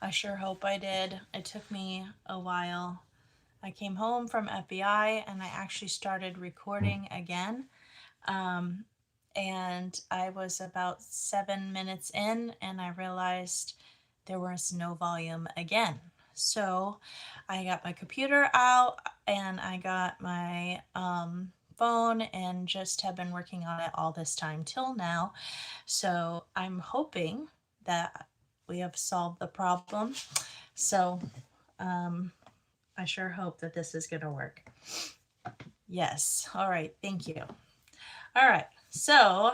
I sure hope I did. It took me a while. I came home from FBI and I actually started recording again. Um, and I was about 7 minutes in and I realized there was no volume again. So I got my computer out and I got my phone and just have been working on it all this time till now. So I'm hoping that we have solved the problem. So um, I sure hope that this is going to work. Yes. All right. Thank you. All right. So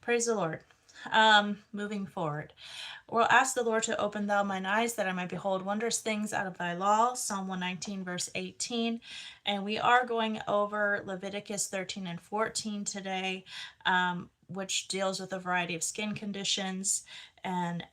praise the Lord. Moving forward. We'll ask the Lord to open thou mine eyes that I might behold wondrous things out of thy law. Psalm 119, verse 18. And we are going over Leviticus 13 and 14 today, which deals with a variety of skin conditions. And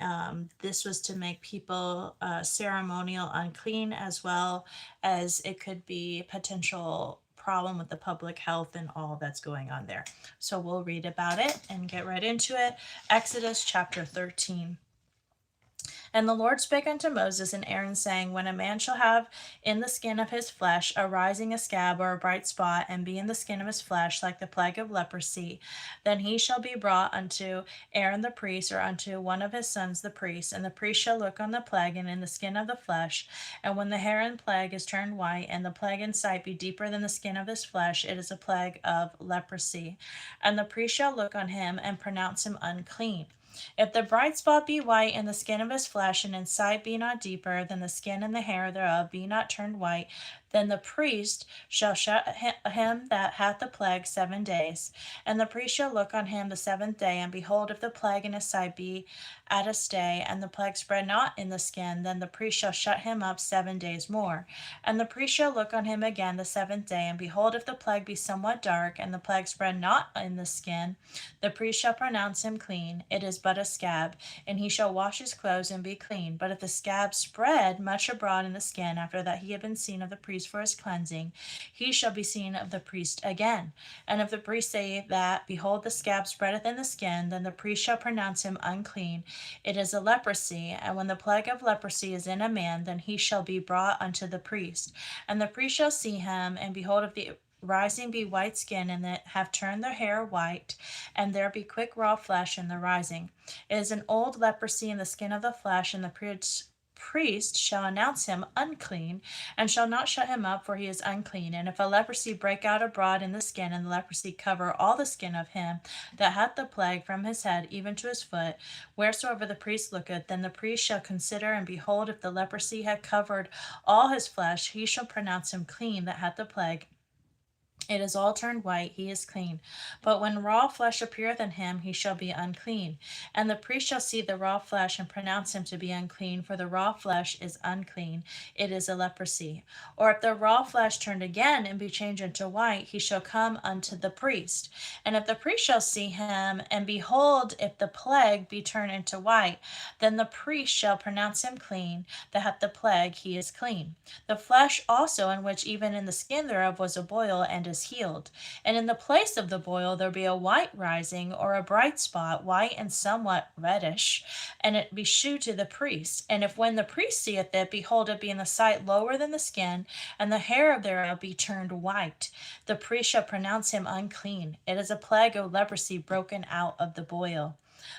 this was to make people ceremonial unclean, as well as it could be potential problem with the public health and all that's going on there. So we'll read about it and get right into it. Exodus chapter 13. And the Lord spake unto Moses and Aaron, saying, When a man shall have in the skin of his flesh a rising a scab or a bright spot, and be in the skin of his flesh like the plague of leprosy, then he shall be brought unto Aaron the priest, or unto one of his sons the priest. And the priest shall look on the plague and in the skin of the flesh. And when the hair and plague is turned white, and the plague in sight be deeper than the skin of his flesh, it is a plague of leprosy. And the priest shall look on him and pronounce him unclean. If the bright spot be white in the skin of his flesh, and in sight be not deeper than the skin and the hair thereof be not turned white, then the priest shall shut him that hath the plague 7 days. And the priest shall look on him the seventh day, and behold, if the plague in his sight be at a stay, and the plague spread not in the skin, then the priest shall shut him up 7 days more. And the priest shall look on him again the seventh day, and behold, if the plague be somewhat dark, and the plague spread not in the skin, the priest shall pronounce him clean. It is but a scab, and he shall wash his clothes and be clean. But if the scab spread much abroad in the skin, after that he had been seen of the priest for his cleansing, he shall be seen of the priest again. And if the priest say that, behold, the scab spreadeth in the skin, then the priest shall pronounce him unclean. It is a leprosy. And when the plague of leprosy is in a man, then he shall be brought unto the priest. And the priest shall see him, and behold, if the rising be white skin, and that have turned their hair white, and there be quick raw flesh in the rising. It is an old leprosy in the skin of the flesh, and the priest shall announce him unclean, and shall not shut him up, for he is unclean. And if a leprosy break out abroad in the skin, and the leprosy cover all the skin of him that hath the plague from his head even to his foot, wheresoever the priest looketh, then the priest shall consider, and behold, if the leprosy have covered all his flesh, he shall pronounce him clean that hath the plague. It is all turned white, he is clean. But when raw flesh appeareth in him, he shall be unclean. And the priest shall see the raw flesh, and pronounce him to be unclean, for the raw flesh is unclean, it is a leprosy. Or if the raw flesh turned again, and be changed into white, he shall come unto the priest. And if the priest shall see him, and behold, if the plague be turned into white, then the priest shall pronounce him clean, that hath the plague, he is clean. The flesh also, in which even in the skin thereof was a boil, and is healed. And in the place of the boil there be a white rising, or a bright spot, white and somewhat reddish, and it be shewed to the priest. And if when the priest seeth it, behold, it be in the sight lower than the skin, and the hair thereof be turned white, the priest shall pronounce him unclean. It is a plague of leprosy broken out of the boil.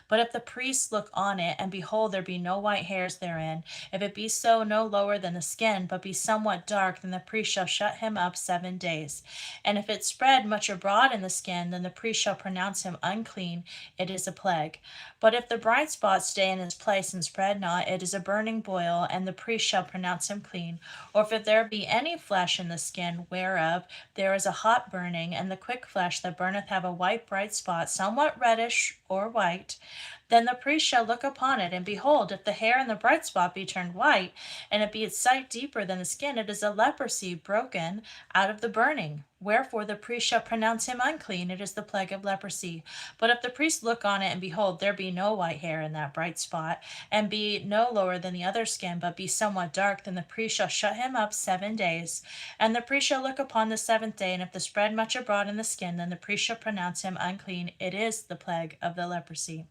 But if the priest look on it, and behold, there be no white hairs therein, if it be so no lower than the skin, but be somewhat dark, then the priest shall shut him up 7 days. And if it spread much abroad in the skin, then the priest shall pronounce him unclean, it is a plague. But if the bright spot stay in his place and spread not, it is a burning boil, and the priest shall pronounce him clean. Or if there be any flesh in the skin, whereof there is a hot burning, and the quick flesh that burneth have a white bright spot, somewhat reddish or white, then the priest shall look upon it, and behold, if the hair and the bright spot be turned white, and it be its sight deeper than the skin, it is a leprosy broken out of the burning. Wherefore the priest shall pronounce him unclean, it is the plague of leprosy. But if the priest look on it, and behold, there be no white hair in that bright spot, and be no lower than the other skin, but be somewhat dark, then the priest shall shut him up 7 days. And the priest shall look upon the seventh day, and if the spread much abroad in the skin, then the priest shall pronounce him unclean, it is the plague of the leprosy.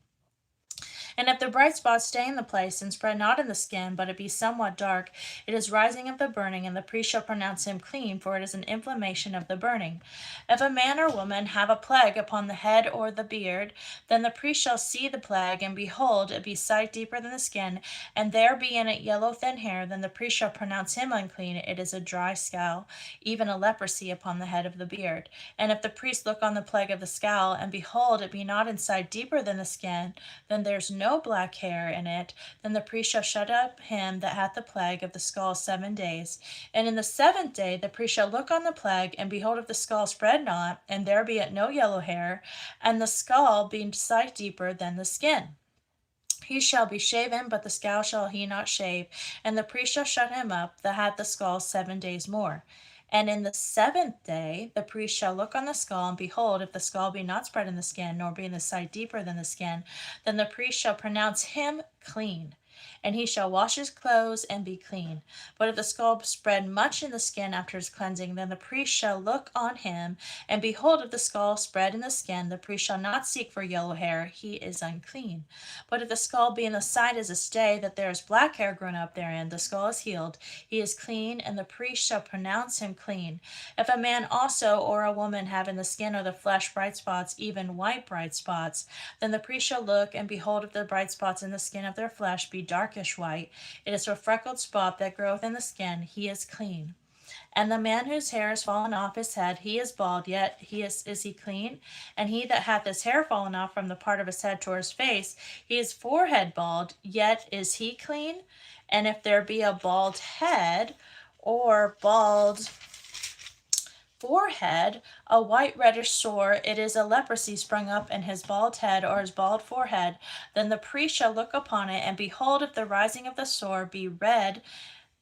And if the bright spot stay in the place, and spread not in the skin, but it be somewhat dark, it is rising of the burning, and the priest shall pronounce him clean, for it is an inflammation of the burning. If a man or woman have a plague upon the head or the beard, then the priest shall see the plague, and behold, it be sight deeper than the skin, and there be in it yellow thin hair, then the priest shall pronounce him unclean. It is a dry scowl, even a leprosy upon the head of the beard. And if the priest look on the plague of the scowl, and behold, it be not in sight deeper than the skin, then there's no black hair in it, then the priest shall shut up him that hath the plague of the skull 7 days. And in the seventh day the priest shall look on the plague, and behold, if the skull spread not, and there be it no yellow hair, and the skull be sight deeper than the skin, he shall be shaven, but the scowl shall he not shave, and the priest shall shut him up that hath the skull 7 days more. And in the seventh day the priest shall look on the skull, and behold, if the skull be not spread in the skin, nor be in the sight deeper than the skin, then the priest shall pronounce him clean, and he shall wash his clothes and be clean. But if the skull spread much in the skin after his cleansing, then the priest shall look on him, and behold, if the skull spread in the skin, the priest shall not seek for yellow hair, he is unclean. But if the skull be in the side as a stay, that there is black hair grown up therein, the skull is healed, he is clean, and the priest shall pronounce him clean. If a man also or a woman have in the skin or the flesh bright spots, even white bright spots, then the priest shall look, and behold, if the bright spots in the skin of their flesh be darkish white, it is a freckled spot that groweth in the skin, he is clean. And the man whose hair is fallen off his head, he is bald, yet is he clean? And he that hath his hair fallen off from the part of his head toward his face, he is forehead bald, yet is he clean? And if there be a bald head, or bald forehead, a white reddish sore, it is a leprosy sprung up in his bald head or his bald forehead. Then the priest shall look upon it, and behold, if the rising of the sore be red,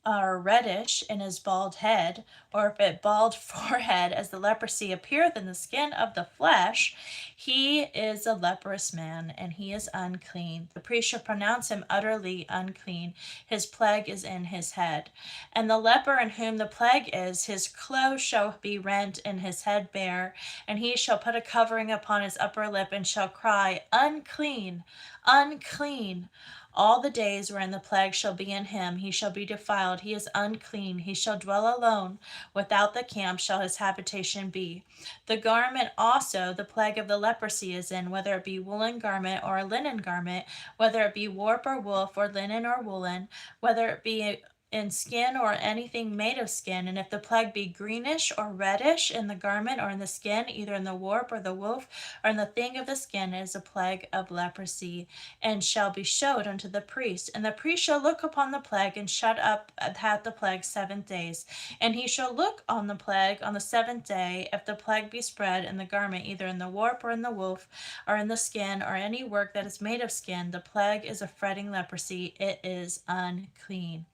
or reddish in his bald head, or if it bald forehead, as the leprosy appeareth in the skin of the flesh, he is a leprous man, and he is unclean. The priest shall pronounce him utterly unclean. His plague is in his head. And the leper in whom the plague is, his clothes shall be rent, and his head bare, and he shall put a covering upon his upper lip, and shall cry, Unclean, unclean. All the days wherein the plague shall be in him, he shall be defiled, he is unclean, he shall dwell alone, without the camp shall his habitation be. The garment also the plague of the leprosy is in, whether it be woolen garment or a linen garment, whether it be warp or woof, or linen or woolen, whether it be in skin or anything made of skin, and if the plague be greenish or reddish in the garment or in the skin, either in the warp or the woof, or in the thing of the skin, it is a plague of leprosy, and shall be showed unto the priest. And the priest shall look upon the plague, and shut up hath the plague 7 days. And he shall look on the plague on the seventh day, if the plague be spread in the garment, either in the warp or in the woof, or in the skin, or any work that is made of skin, the plague is a fretting leprosy, it is unclean.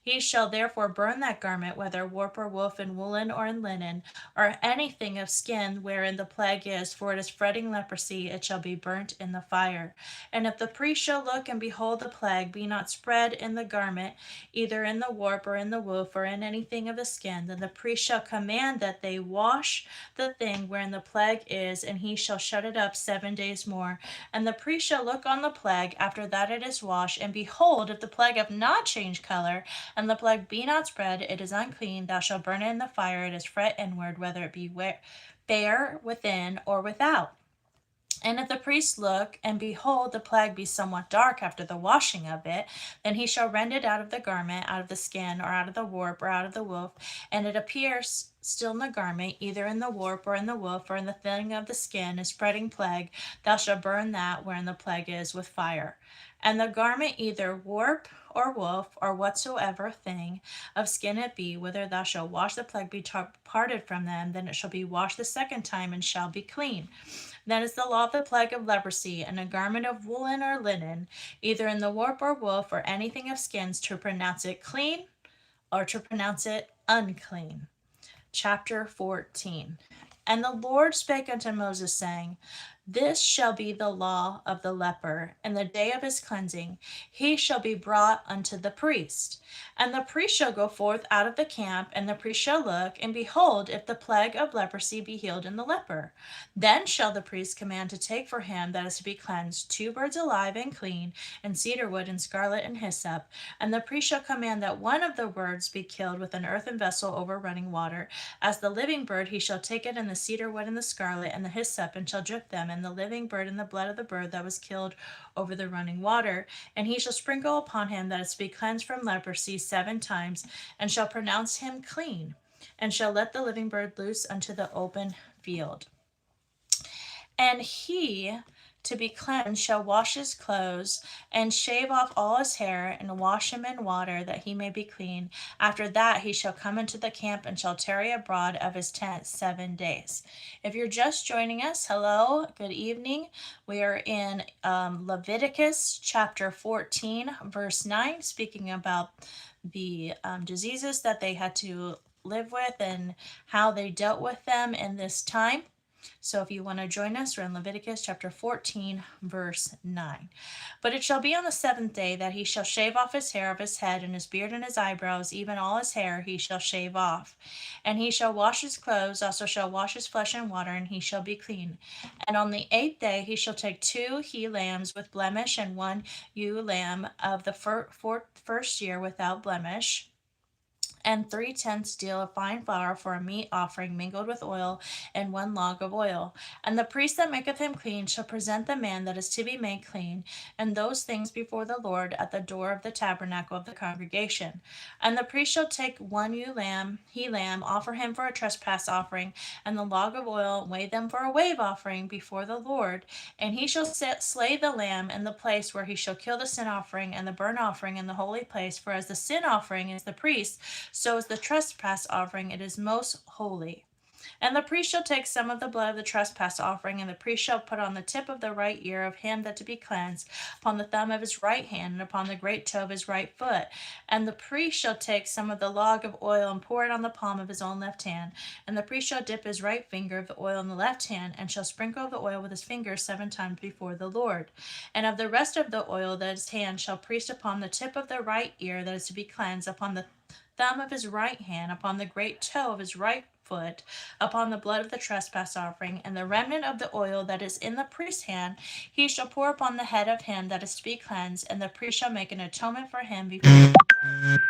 He shall therefore burn that garment, whether warp or woof, in woolen or in linen, or anything of skin wherein the plague is, for it is fretting leprosy, it shall be burnt in the fire. And if the priest shall look, and behold the plague be not spread in the garment, either in the warp or in the woof, or in anything of the skin, then the priest shall command that they wash the thing wherein the plague is, and he shall shut it up 7 days more. And the priest shall look on the plague after that it is washed, and behold, if the plague have not changed color, and the plague be not spread, it is unclean, thou shalt burn it in the fire, it is fret inward, whether it be bare within or without. And if the priest look, and behold, the plague be somewhat dark after the washing of it, then he shall rend it out of the garment, out of the skin, or out of the warp, or out of the woof, and it appears still in the garment, either in the warp, or in the woof, or in the thing of the skin, a spreading plague, thou shalt burn that wherein the plague is with fire. And the garment, either warp or woof, or whatsoever thing of skin it be, whether thou shalt wash the plague be parted from them, then it shall be washed the second time, and shall be clean. That is the law of the plague of leprosy, and a garment of woolen or linen, either in the warp or woof, or anything of skins, to pronounce it clean or to pronounce it unclean. Chapter 14. And the Lord spake unto Moses, saying, This shall be the law of the leper. In the day of his cleansing, he shall be brought unto the priest. And the priest shall go forth out of the camp, and the priest shall look, and behold, if the plague of leprosy be healed in the leper. Then shall the priest command to take for him that is to be cleansed 2 birds alive and clean, and cedar wood, and scarlet, and hyssop. And the priest shall command that one of the birds be killed with an earthen vessel over running water. As the living bird, he shall take it, and the cedar wood, and the scarlet, and the hyssop, and shall dip them in the living bird and the blood of the bird that was killed over the running water. And he shall sprinkle upon him that is to be cleansed from leprosy 7 times, and shall pronounce him clean, and shall let the living bird loose unto the open field. And he to be cleansed shall wash his clothes, and shave off all his hair, and wash him in water, that he may be clean. After that he shall come into the camp, and shall tarry abroad of his tent 7 days. If you're just joining us, hello, good evening. We are in Leviticus chapter 14, verse 9, speaking about the diseases that they had to live with and how they dealt with them in this time. So if you want to join us, we're in Leviticus chapter 14, verse 9. But it shall be on the 7th day that he shall shave off his hair of his head, and his beard, and his eyebrows, even all his hair he shall shave off. And he shall wash his clothes, also shall wash his flesh in water, and he shall be clean. And on the 8th day he shall take 2 he lambs with blemish, and 1 ewe lamb of the first year without blemish, and 3/10 deal of fine flour for a meat offering mingled with oil, and 1 log of oil. And the priest that maketh him clean shall present the man that is to be made clean, and those things before the Lord at the door of the tabernacle of the congregation. And the priest shall take 1 he lamb, offer him for a trespass offering, and the log of oil, and weigh them for a wave offering before the Lord. And he shall slay the lamb in the place where he shall kill the sin offering and the burnt offering in the holy place. For as the sin offering is the priest, so is the trespass offering, it is most holy. And the priest shall take some of the blood of the trespass offering, and the priest shall put on the tip of the right ear of him that to be cleansed, upon the thumb of his right hand, and upon the great toe of his right foot. And the priest shall take some of the log of oil, and pour it on the palm of his own left hand. And the priest shall dip his right finger of the oil in the left hand, and shall sprinkle the oil with his finger 7 times before the Lord. And of the rest of the oil that his hand shall priest upon the tip of the right ear that is to be cleansed, upon the thumb of his right hand, upon the great toe of his right foot, upon the blood of the trespass offering, and the remnant of the oil that is in the priest's hand, he shall pour upon the head of him that is to be cleansed, and the priest shall make an atonement for him before the Lord.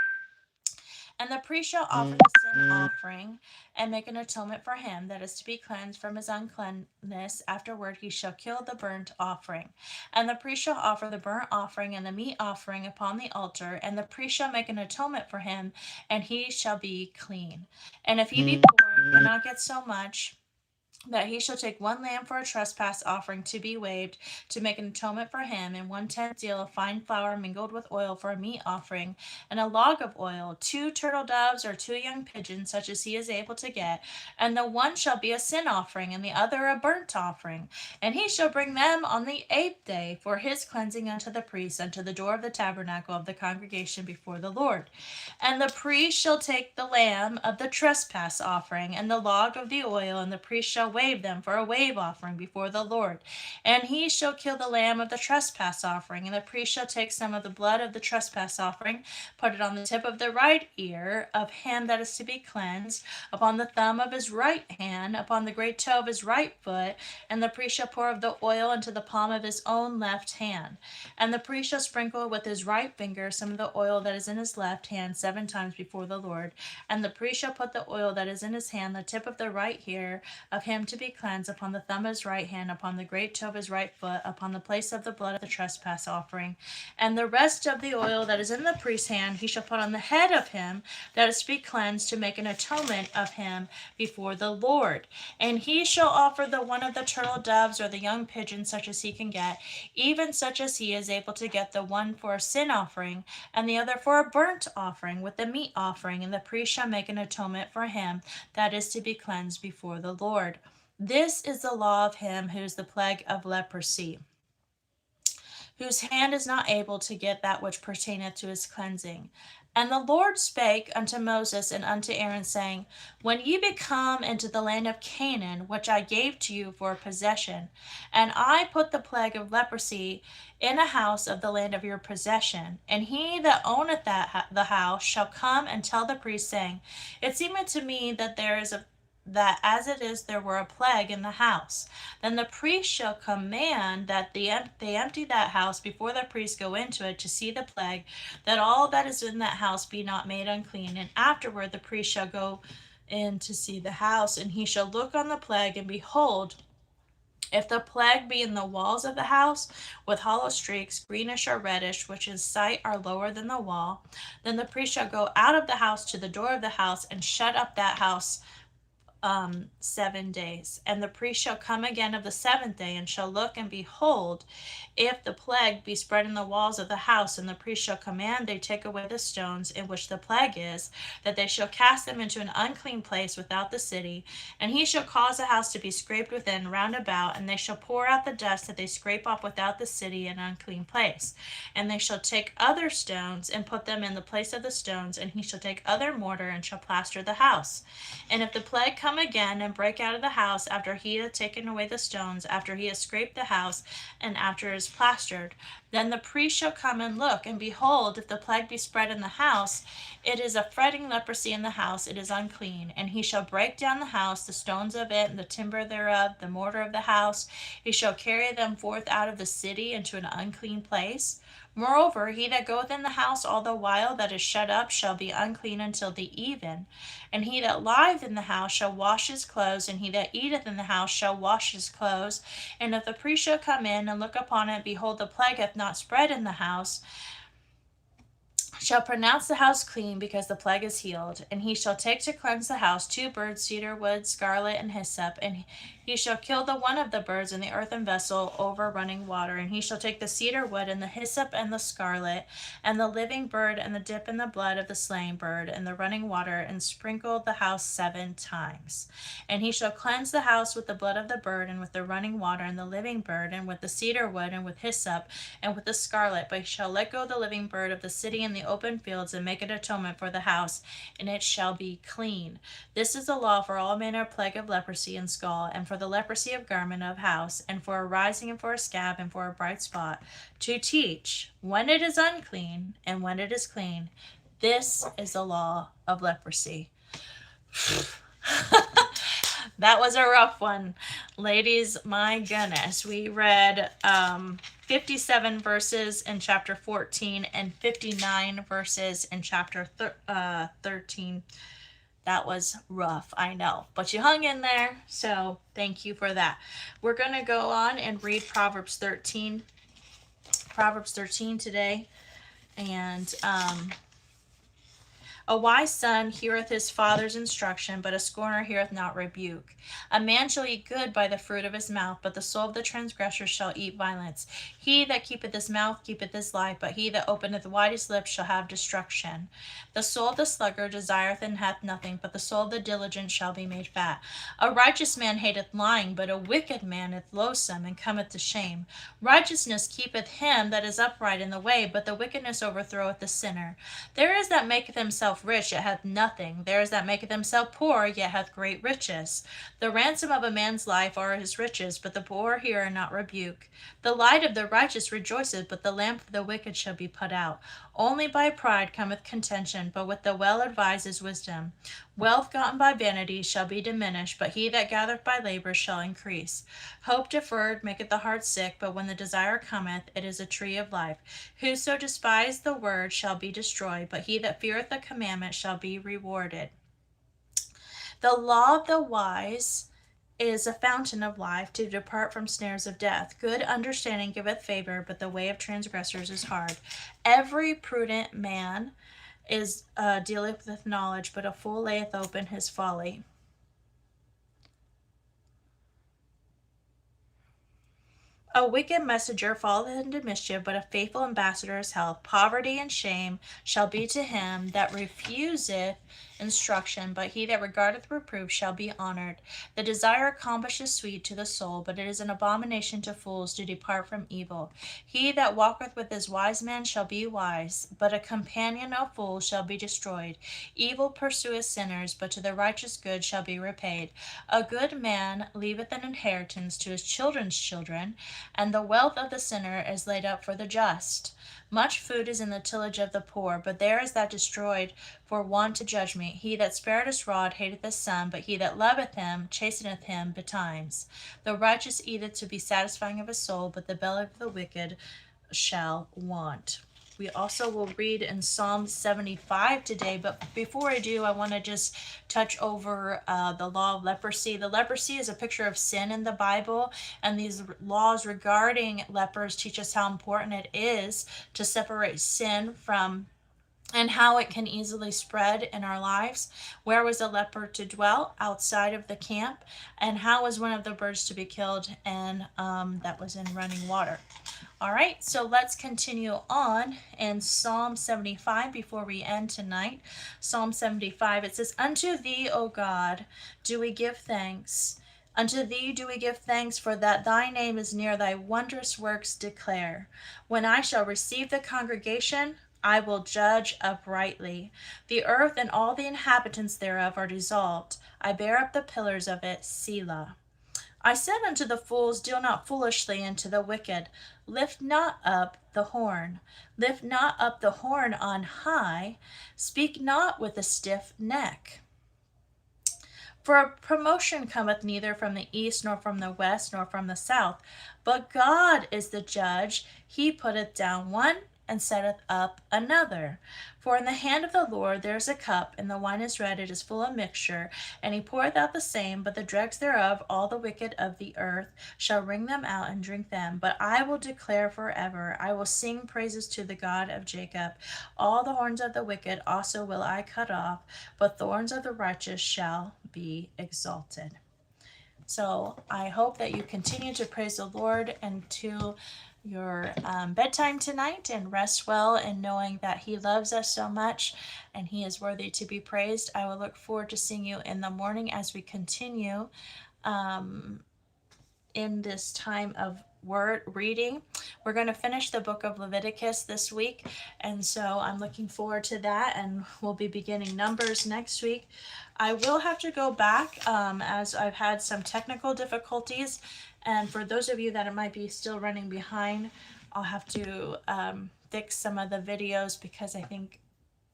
And the priest shall offer the sin offering, and make an atonement for him that is to be cleansed from his uncleanness. Afterward he shall kill the burnt offering. And the priest shall offer the burnt offering and the meat offering upon the altar, and the priest shall make an atonement for him, and he shall be clean. And if he be poor and cannot get so much, that he shall take 1 lamb for a trespass offering to be waved, to make an atonement for him, and 1/10 deal of fine flour mingled with oil for a meat offering, and a log of oil, 2 turtle doves or 2 young pigeons, such as he is able to get, and the one shall be a sin offering, and the other a burnt offering. And he shall bring them on the 8th day for his cleansing unto the priest, unto the door of the tabernacle of the congregation before the Lord. And the priest shall take the lamb of the trespass offering, and the log of the oil, and the priest shall wave them for a wave offering before the Lord. And he shall kill the lamb of the trespass offering, and the priest shall take some of the blood of the trespass offering, put it on the tip of the right ear of him that is to be cleansed, upon the thumb of his right hand, upon the great toe of his right foot, and the priest shall pour of the oil into the palm of his own left hand. And the priest shall sprinkle with his right finger some of the oil that is in his left hand 7 times before the Lord. And the priest shall put the oil that is in his hand, the tip of the right ear of him to be cleansed, upon the thumb of his right hand, upon the great toe of his right foot, upon the place of the blood of the trespass offering. And the rest of the oil that is in the priest's hand he shall put on the head of him that is to be cleansed, to make an atonement of him before the Lord. And he shall offer the one of the turtle doves or the young pigeon, such as he can get, even such as he is able to get, the one for a sin offering, and the other for a burnt offering with the meat offering. And the priest shall make an atonement for him that is to be cleansed before the Lord. This is the law of him who is the plague of leprosy, whose hand is not able to get that which pertaineth to his cleansing. And the Lord spake unto Moses and unto Aaron, saying, When ye be come into the land of Canaan, which I gave to you for a possession, and I put the plague of leprosy in a house of the land of your possession, and he that owneth the house shall come and tell the priest, saying, It seemeth to me that there is a that as it is there were a plague in the house. Then the priest shall command that they empty that house before the priest go into it to see the plague, that all that is in that house be not made unclean. And afterward the priest shall go in to see the house, and he shall look on the plague, and behold, if the plague be in the walls of the house, with hollow streaks, greenish or reddish, which in sight are lower than the wall, then the priest shall go out of the house to the door of the house, and shut up that house 7 days. And the priest shall come again of the seventh day, and shall look, and behold, if the plague be spread in the walls of the house, and the priest shall command they take away the stones in which the plague is, that they shall cast them into an unclean place without the city, and he shall cause the house to be scraped within round about, and they shall pour out the dust that they scrape off without the city in an unclean place. And they shall take other stones, and put them in the place of the stones, and he shall take other mortar, and shall plaster the house. And if the plague come again, and break out of the house, after he hath taken away the stones, after he has scraped the house, and after it is plastered, then the priest shall come and look, and behold, if the plague be spread in the house, it is a fretting leprosy in the house, it is unclean. And he shall break down the house, the stones of it, and the timber thereof, the mortar of the house. He shall carry them forth out of the city into an unclean place. Moreover, he that goeth in the house all the while that is shut up shall be unclean until the even. And he that lieth in the house shall wash his clothes, and he that eateth in the house shall wash his clothes. And if the priest shall come in and look upon it, behold, the plague hath not spread in the house, shall pronounce the house clean, because the plague is healed. And he shall take to cleanse the house 2 birds, cedar wood, scarlet, and hyssop. And he shall kill the one of the birds in the earthen vessel over running water. And he shall take the cedar wood, and the hyssop, and the scarlet, and the living bird, and the dip in the blood of the slain bird, and the running water, and sprinkle the house 7 times. And he shall cleanse the house with the blood of the bird, and with the running water, and the living bird, and with the cedar wood, and with hyssop, and with the scarlet. But he shall let go the living bird of the city in the open fields, and make an atonement for the house, and it shall be clean. This is the law for all manner of plague of leprosy and scall, and for the leprosy of garment of house, and for a rising, and for a scab, and for a bright spot, to teach when it is unclean and when it is clean. This is the law of leprosy. That was a rough one, ladies. My goodness, we read 57 verses in chapter 14 and 59 verses in chapter 13. That was rough, I know, but you hung in there, so thank you for that. We're going to go on and read Proverbs 13 today. And a wise son heareth his father's instruction, but a scorner heareth not rebuke. A man shall eat good by the fruit of his mouth, but the soul of the transgressor shall eat violence. He that keepeth his mouth keepeth his life, but he that openeth wide his lips shall have destruction. The soul of the sluggard desireth and hath nothing, but the soul of the diligent shall be made fat. A righteous man hateth lying, but a wicked man is loathsome, and cometh to shame. Righteousness keepeth him that is upright in the way, but the wickedness overthroweth the sinner. There is that maketh himself rich, yet hath nothing. There is that maketh himself poor, yet hath great riches. The ransom of a man's life are his riches, but the poor hear not rebuke. The light of the righteous rejoiceth, but the lamp of the wicked shall be put out. Only by pride cometh contention, but with the well advised is wisdom. Wealth gotten by vanity shall be diminished, but he that gathereth by labor shall increase. Hope deferred maketh the heart sick, but when the desire cometh, it is a tree of life. Whoso despised the word shall be destroyed, but he that feareth the commandment shall be rewarded. The law of the wise is a fountain of life, to depart from snares of death. Good understanding giveth favor, but the way of transgressors is hard. Every prudent man is dealeth with knowledge, but a fool layeth open his folly. A wicked messenger falleth into mischief, but a faithful ambassador is health. Poverty and shame shall be to him that refuseth instruction, but he that regardeth reproof shall be honored. The desire accomplisheth sweet to the soul, but it is an abomination to fools to depart from evil. He that walketh with his wise men shall be wise, but a companion of fools shall be destroyed. Evil pursueth sinners, but to the righteous good shall be repaid. A good man leaveth an inheritance to his children's children, and the wealth of the sinner is laid up for the just. Much food is in the tillage of the poor, but there is that destroyed for want of judgment. He that spareth his rod hateth his son, but he that loveth him chasteneth him betimes. The righteous eateth to be satisfying of his soul, but the belly of the wicked shall want. We also will read in Psalm 75 today, but before I do, I want to just touch over the law of leprosy. The leprosy is a picture of sin in the Bible, and these laws regarding lepers teach us how important it is to separate sin from and how it can easily spread in our lives. Where was a leper to dwell? Outside of the camp. And how was one of the birds to be killed? And that was in running water. All right, so let's continue on in Psalm 75 before we end tonight. Psalm 75, it says, Unto thee, O God, do we give thanks. Unto thee do we give thanks, for that thy name is near, thy wondrous works declare. When I shall receive the congregation, I will judge uprightly. The earth and all the inhabitants thereof are dissolved. I bear up the pillars of it, Selah. I said unto the fools, Deal not foolishly, and to the wicked, Lift not up the horn. Lift not up the horn on high. Speak not with a stiff neck. For a promotion cometh neither from the east, nor from the west, nor from the south. But God is the judge. He putteth down one, and setteth up another. For in the hand of the Lord there is a cup, and the wine is red, it is full of mixture, and he poureth out the same, but the dregs thereof, all the wicked of the earth, shall wring them out and drink them. But I will declare forever, I will sing praises to the God of Jacob. All the horns of the wicked also will I cut off, but thorns of the righteous shall be exalted. So I hope that you continue to praise the Lord until your bedtime tonight and rest well in knowing that He loves us so much and He is worthy to be praised. I will look forward to seeing you in the morning as we continue in this time of word reading. We're going to finish the book of Leviticus this week, and so I'm looking forward to that, and we'll be beginning Numbers next week. I will have to go back as I've had some technical difficulties, and for those of you that might be still running behind, I'll have to fix some of the videos because I think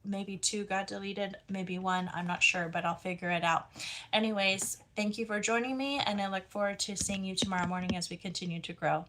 maybe 2 got deleted, maybe 1, I'm not sure, but I'll figure it out. Anyways, thank you for joining me, and I look forward to seeing you tomorrow morning as we continue to grow.